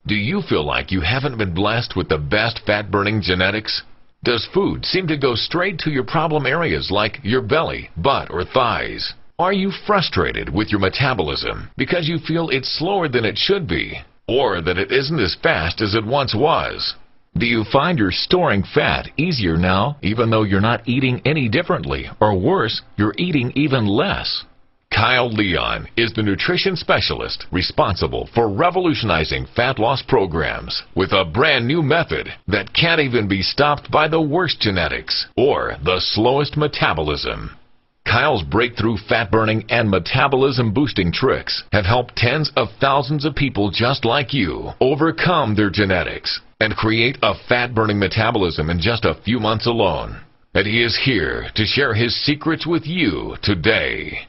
Do you feel like you haven't been blessed with the best fat-burning genetics? Does food seem to go straight to your problem areas like your belly, butt, or thighs? Are you frustrated with your metabolism because you feel it's slower than it should be, or that it isn't as fast as it once was? Do you find you're storing fat easier now, even though you're not eating any differently, or worse, you're eating even less? Kyle Leon is the nutrition specialist responsible for revolutionizing fat loss programs with a brand new method that can't even be stopped by the worst genetics or the slowest metabolism. Kyle's breakthrough fat-burning and metabolism-boosting tricks have helped tens of thousands of people just like you overcome their genetics and create a fat-burning metabolism in just a few months alone. And he is here to share his secrets with you today.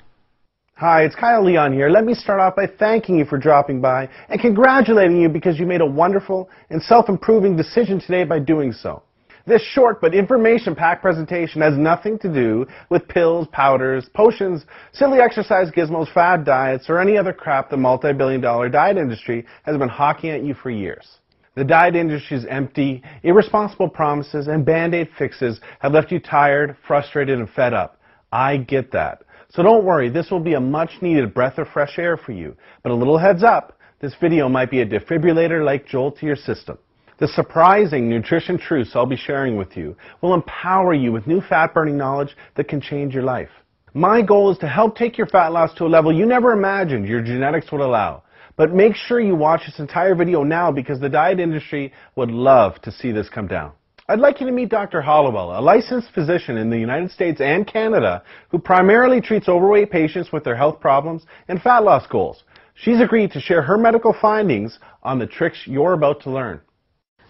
Hi, it's Kyle Leon here. Let me start off by thanking you for dropping by and congratulating you because you made a wonderful and self-improving decision today by doing so. This short but information-packed presentation has nothing to do with pills, powders, potions, silly exercise gizmos, fad diets, or any other crap the multi-billion-dollar diet industry has been hawking at you for years. The diet industry's empty, irresponsible promises and band-aid fixes have left you tired, frustrated, and fed up. I get that. So don't worry, this will be a much-needed breath of fresh air for you. But a little heads up, this video might be a defibrillator-like jolt to your system. The surprising nutrition truths I'll be sharing with you will empower you with new fat-burning knowledge that can change your life. My goal is to help take your fat loss to a level you never imagined your genetics would allow. But make sure you watch this entire video now because the diet industry would love to see this come down. I'd like you to meet Dr. Hollowell, a licensed physician in the United States and Canada who primarily treats overweight patients with their health problems and fat loss goals. She's agreed to share her medical findings on the tricks you're about to learn.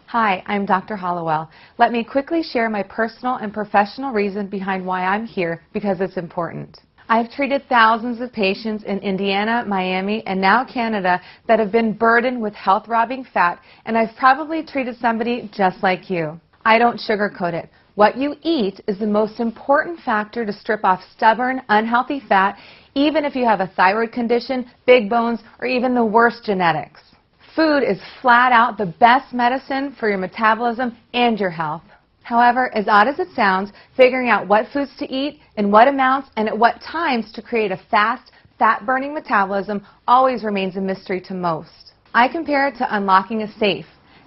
Hi, I'm Dr. Hollowell. Let me quickly share my personal and professional reason behind why I'm here because it's important. I've treated thousands of patients in Indiana, Miami, and now Canada that have been burdened with health-robbing fat, and I've probably treated somebody just like you. I don't sugarcoat it. What you eat is the most important factor to strip off stubborn, unhealthy fat, even if you have a thyroid condition, big bones, or even the worst genetics. Food is flat out the best medicine for your metabolism and your health. However, as odd as it sounds, figuring out what foods to eat, in what amounts, and at what times to create a fast, fat-burning metabolism always remains a mystery to most. I compare it to unlocking a safe.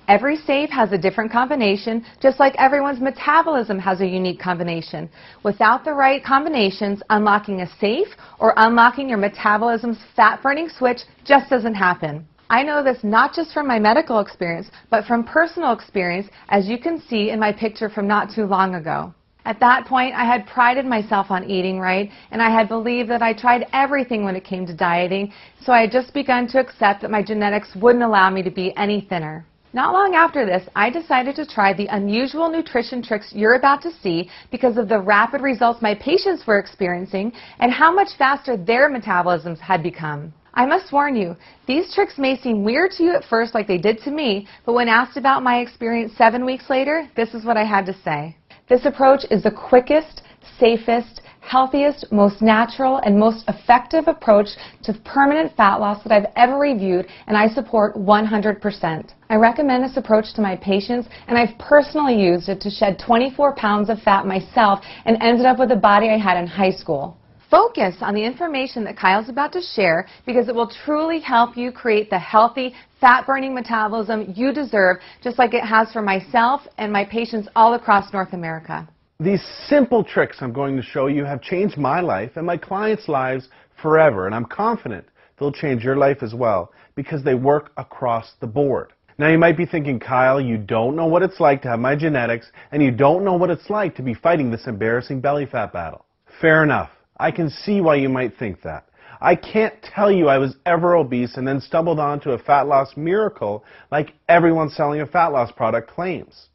Every safe has a different combination, just like everyone's metabolism has a unique combination. Without the right combinations, unlocking a safe or unlocking your metabolism's fat-burning switch just doesn't happen. I know this not just from my medical experience, but from personal experience, as you can see in my picture from not too long ago. At that point, I had prided myself on eating right, and I had believed that I tried everything when it came to dieting, so I had just begun to accept that my genetics wouldn't allow me to be any thinner. Not long after this, I decided to try the unusual nutrition tricks you're about to see because of the rapid results my patients were experiencing and how much faster their metabolisms had become. I must warn you, these tricks may seem weird to you at first like they did to me, but when asked about my experience 7 weeks later, this is what I had to say. This approach is the quickest, safest, healthiest, most natural, and most effective approach to permanent fat loss that I've ever reviewed, and I support 100%. I recommend this approach to my patients, and I've personally used it to shed 24 pounds of fat myself and ended up with the body I had in high school. Focus on the information that Kyle's about to share because it will truly help you create the healthy, fat-burning metabolism you deserve, just like it has for myself and my patients all across North America. These simple tricks I'm going to show you have changed my life and my clients' lives forever, and I'm confident they'll change your life as well because they work across the board. Now you might be thinking, Kyle, you don't know what it's like to have my genetics, and you don't know what it's like to be fighting this embarrassing belly fat battle. Fair enough. I can see why you might think that. I can't tell you I was ever obese and then stumbled onto a fat loss miracle like everyone selling a fat loss product claims.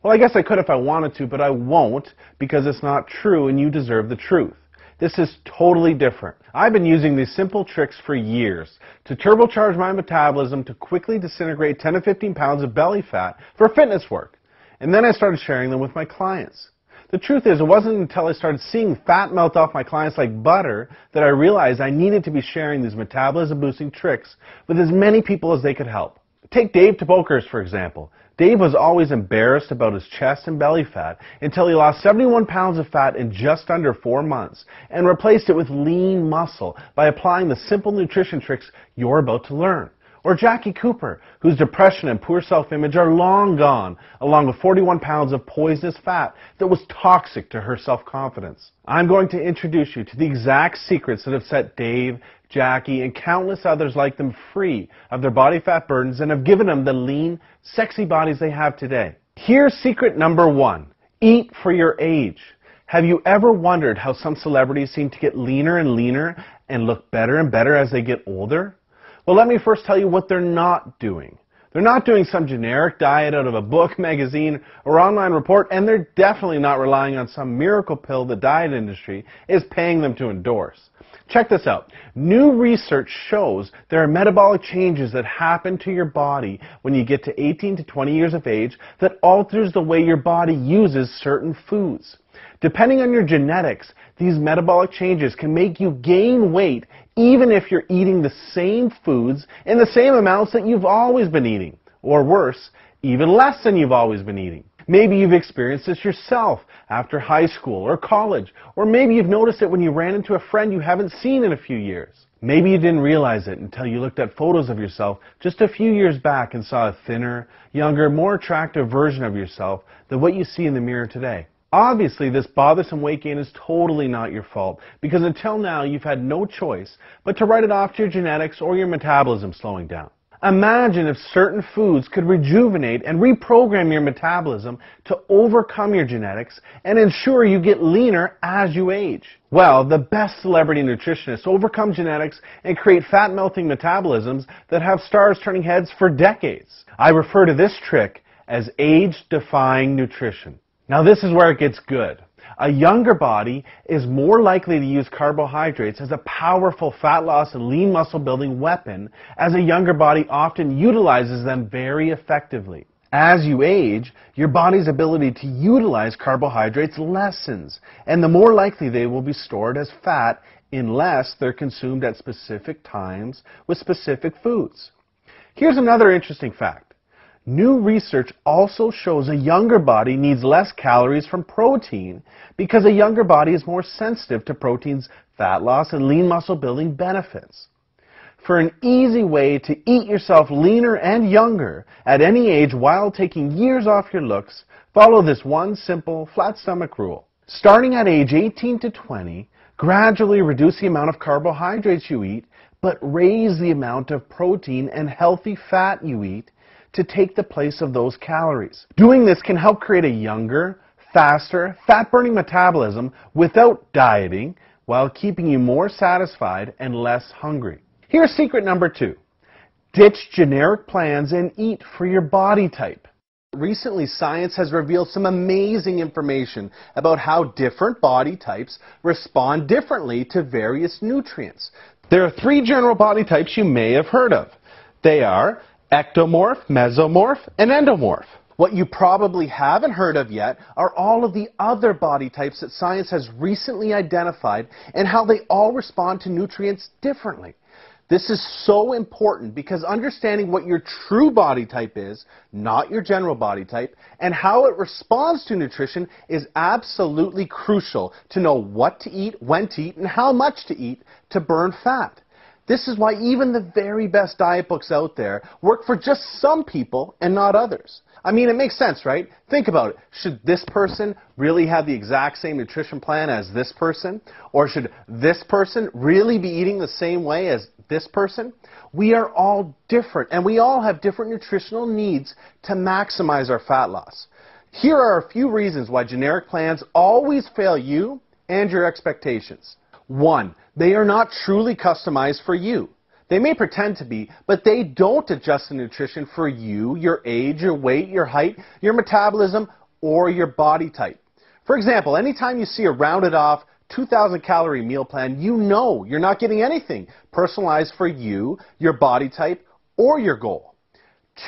Well, I guess I could if I wanted to, but I won't because it's not true and you deserve the truth. This is totally different. I've been using these simple tricks for years to turbocharge my metabolism to quickly disintegrate 10 to 15 pounds of belly fat for fitness work. And then I started sharing them with my clients. The truth is, it wasn't until I started seeing fat melt off my clients like butter that I realized I needed to be sharing these metabolism-boosting tricks with as many people as they could help. Take Dave Tabokers, for example. Dave was always embarrassed about his chest and belly fat until he lost 71 pounds of fat in just under 4 months and replaced it with lean muscle by applying the simple nutrition tricks you're about to learn. Or Jackie Cooper, whose depression and poor self-image are long gone, along with 41 pounds of poisonous fat that was toxic to her self-confidence. I'm going to introduce you to the exact secrets that have set Dave, Jackie, and countless others like them free of their body fat burdens and have given them the lean, sexy bodies they have today. Here's secret number 1. Eat for your age. Have you ever wondered how some celebrities seem to get leaner and leaner and look better and better as they get older? Well, let me first tell you what they're not doing. They're not doing some generic diet out of a book, magazine, or online report, and they're definitely not relying on some miracle pill the diet industry is paying them to endorse. Check this out. New research shows there are metabolic changes that happen to your body when you get to 18 to 20 years of age that alters the way your body uses certain foods. Depending on your genetics, these metabolic changes can make you gain weight even if you're eating the same foods in the same amounts that you've always been eating. Or worse, even less than you've always been eating. Maybe you've experienced this yourself after high school or college, or maybe you've noticed it when you ran into a friend you haven't seen in a few years. Maybe you didn't realize it until you looked at photos of yourself just a few years back and saw a thinner, younger, more attractive version of yourself than what you see in the mirror today. Obviously, this bothersome weight gain is totally not your fault, because until now you've had no choice but to write it off to your genetics or your metabolism slowing down. Imagine if certain foods could rejuvenate and reprogram your metabolism to overcome your genetics and ensure you get leaner as you age. Well, the best celebrity nutritionists overcome genetics and create fat-melting metabolisms that have stars turning heads for decades. I refer to this trick as age-defying nutrition. Now this is where it gets good. A younger body is more likely to use carbohydrates as a powerful fat loss and lean muscle building weapon, as a younger body often utilizes them very effectively. As you age, your body's ability to utilize carbohydrates lessens, and the more likely they will be stored as fat unless they're consumed at specific times with specific foods. Here's another interesting fact. New research also shows a younger body needs less calories from protein because a younger body is more sensitive to protein's fat loss and lean muscle building benefits. For an easy way to eat yourself leaner and younger at any age while taking years off your looks, follow this one simple flat stomach rule. Starting at age 18 to 20, gradually reduce the amount of carbohydrates you eat, but raise the amount of protein and healthy fat you eat to take the place of those calories. Doing this can help create a younger, faster, fat-burning metabolism without dieting while keeping you more satisfied and less hungry. Here's secret number 2. Ditch generic plans and eat for your body type. Recently, science has revealed some amazing information about how different body types respond differently to various nutrients. There are 3 general body types you may have heard of. They are ectomorph, mesomorph, and endomorph. What you probably haven't heard of yet are all of the other body types that science has recently identified and how they all respond to nutrients differently. This is so important because understanding what your true body type is, not your general body type, and how it responds to nutrition is absolutely crucial to know what to eat, when to eat, and how much to eat to burn fat. This is why even the very best diet books out there work for just some people and not others. I mean, it makes sense, right? Think about it. Should this person really have the exact same nutrition plan as this person? Or should this person really be eating the same way as this person? We are all different, and we all have different nutritional needs to maximize our fat loss. Here are a few reasons why generic plans always fail you and your expectations. 1, they are not truly customized for you. They may pretend to be, but they don't adjust the nutrition for you, your age, your weight, your height, your metabolism, or your body type. For example, anytime you see a rounded off 2,000 calorie meal plan, you know you're not getting anything personalized for you, your body type, or your goal.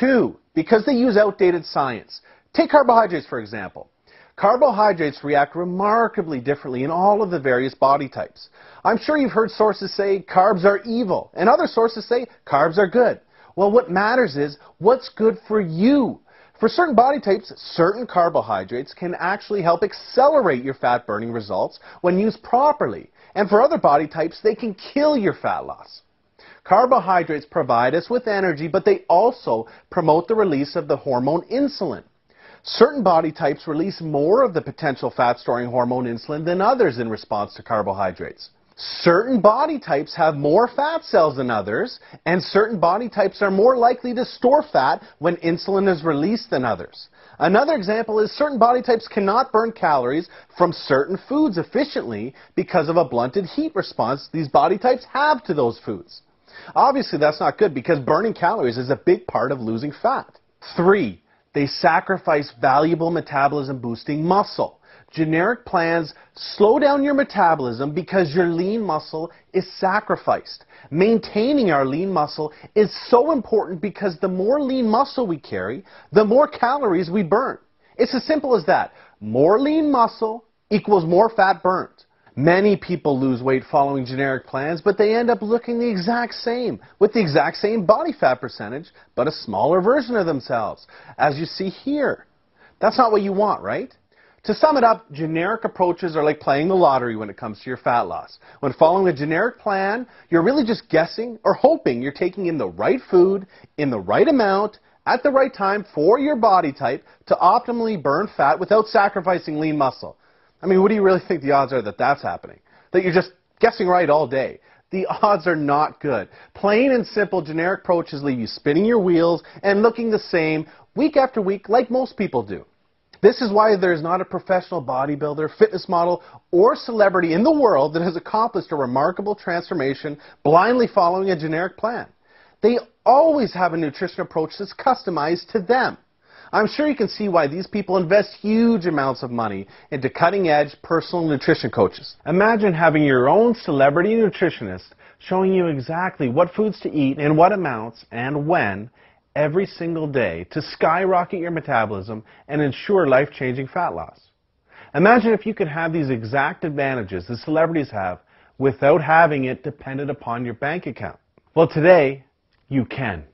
2, because they use outdated science. Take carbohydrates, for example. Carbohydrates react remarkably differently in all of the various body types. I'm sure you've heard sources say carbs are evil, and other sources say carbs are good. Well, what matters is what's good for you. For certain body types, certain carbohydrates can actually help accelerate your fat burning results when used properly. And for other body types, they can kill your fat loss. Carbohydrates provide us with energy, but they also promote the release of the hormone insulin. Certain body types release more of the potential fat-storing hormone insulin than others in response to carbohydrates. Certain body types have more fat cells than others, and certain body types are more likely to store fat when insulin is released than others. Another example is certain body types cannot burn calories from certain foods efficiently because of a blunted heat response these body types have to those foods. Obviously, that's not good because burning calories is a big part of losing fat. 3. They sacrifice valuable metabolism-boosting muscle. Generic plans slow down your metabolism because your lean muscle is sacrificed. Maintaining our lean muscle is so important because the more lean muscle we carry, the more calories we burn. It's as simple as that. More lean muscle equals more fat burned. Many people lose weight following generic plans, but they end up looking the exact same, with the exact same body fat percentage, but a smaller version of themselves, as you see here. That's not what you want, right? To sum it up, generic approaches are like playing the lottery when it comes to your fat loss. When following a generic plan, you're really just guessing or hoping you're taking in the right food, in the right amount, at the right time for your body type to optimally burn fat without sacrificing lean muscle. I mean, what do you really think the odds are that that's happening? That you're just guessing right all day? The odds are not good. Plain and simple generic approaches leave you spinning your wheels and looking the same week after week like most people do. This is why there is not a professional bodybuilder, fitness model, or celebrity in the world that has accomplished a remarkable transformation blindly following a generic plan. They always have a nutrition approach that's customized to them. I'm sure you can see why these people invest huge amounts of money into cutting-edge personal nutrition coaches. Imagine having your own celebrity nutritionist showing you exactly what foods to eat in what amounts and when every single day to skyrocket your metabolism and ensure life-changing fat loss. Imagine if you could have these exact advantages the celebrities have without having it dependent upon your bank account. Well, today, you can.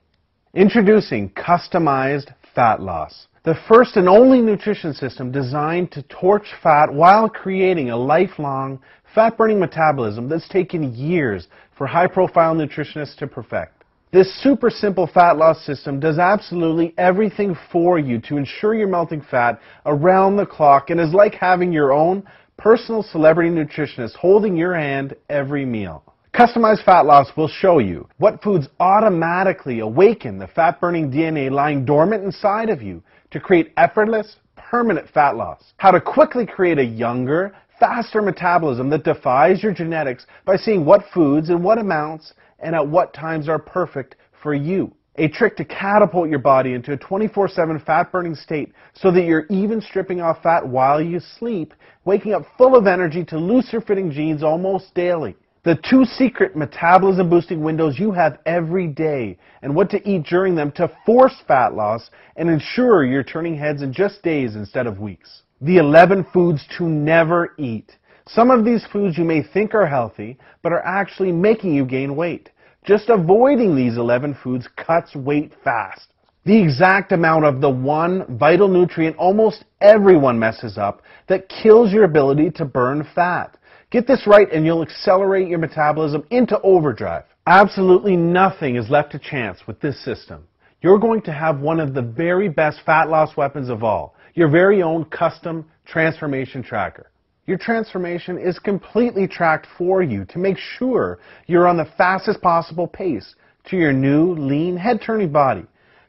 Introducing Customized Fat Loss, the first and only nutrition system designed to torch fat while creating a lifelong fat-burning metabolism that's taken years for high-profile nutritionists to perfect. This super simple fat loss system does absolutely everything for you to ensure you're melting fat around the clock and is like having your own personal celebrity nutritionist holding your hand every meal. Customized Fat Loss will show you what foods automatically awaken the fat-burning DNA lying dormant inside of you to create effortless, permanent fat loss. How to quickly create a younger, faster metabolism that defies your genetics by seeing what foods and what amounts and at what times are perfect for you. A trick to catapult your body into a 24/7 fat-burning state so that you're even stripping off fat while you sleep, waking up full of energy to looser-fitting jeans almost daily. The 2 secret metabolism-boosting windows you have every day and what to eat during them to force fat loss and ensure you're turning heads in just days instead of weeks. The 11 foods to never eat. Some of these foods you may think are healthy, but are actually making you gain weight. Just avoiding these 11 foods cuts weight fast. The exact amount of the one vital nutrient almost everyone messes up that kills your ability to burn fat. Get this right and you'll accelerate your metabolism into overdrive. Absolutely nothing is left to chance with this system. You're going to have one of the very best fat loss weapons of all, your very own custom transformation tracker. Your transformation is completely tracked for you to make sure you're on the fastest possible pace to your new, lean, head-turning body.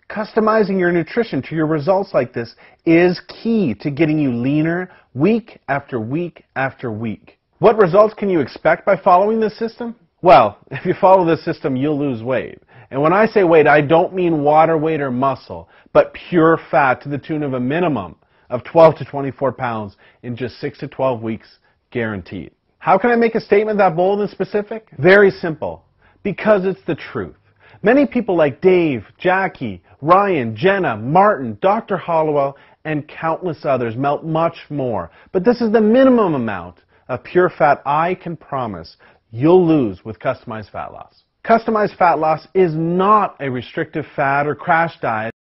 Customizing your nutrition to your results like this is key to getting you leaner week after week after week. What results can you expect by following this system? Well, if you follow this system, you'll lose weight. And when I say weight, I don't mean water weight or muscle, but pure fat to the tune of a minimum of 12 to 24 pounds in just 6 to 12 weeks, guaranteed. How can I make a statement that bold and specific? Very simple. Because it's the truth. Many people like Dave, Jackie, Ryan, Jenna, Martin, Dr. Hollowell, and countless others melt much more. But this is the minimum amount of pure fat I can promise you'll lose with Customized Fat Loss. Customized fat loss is not a restrictive fad or crash diet.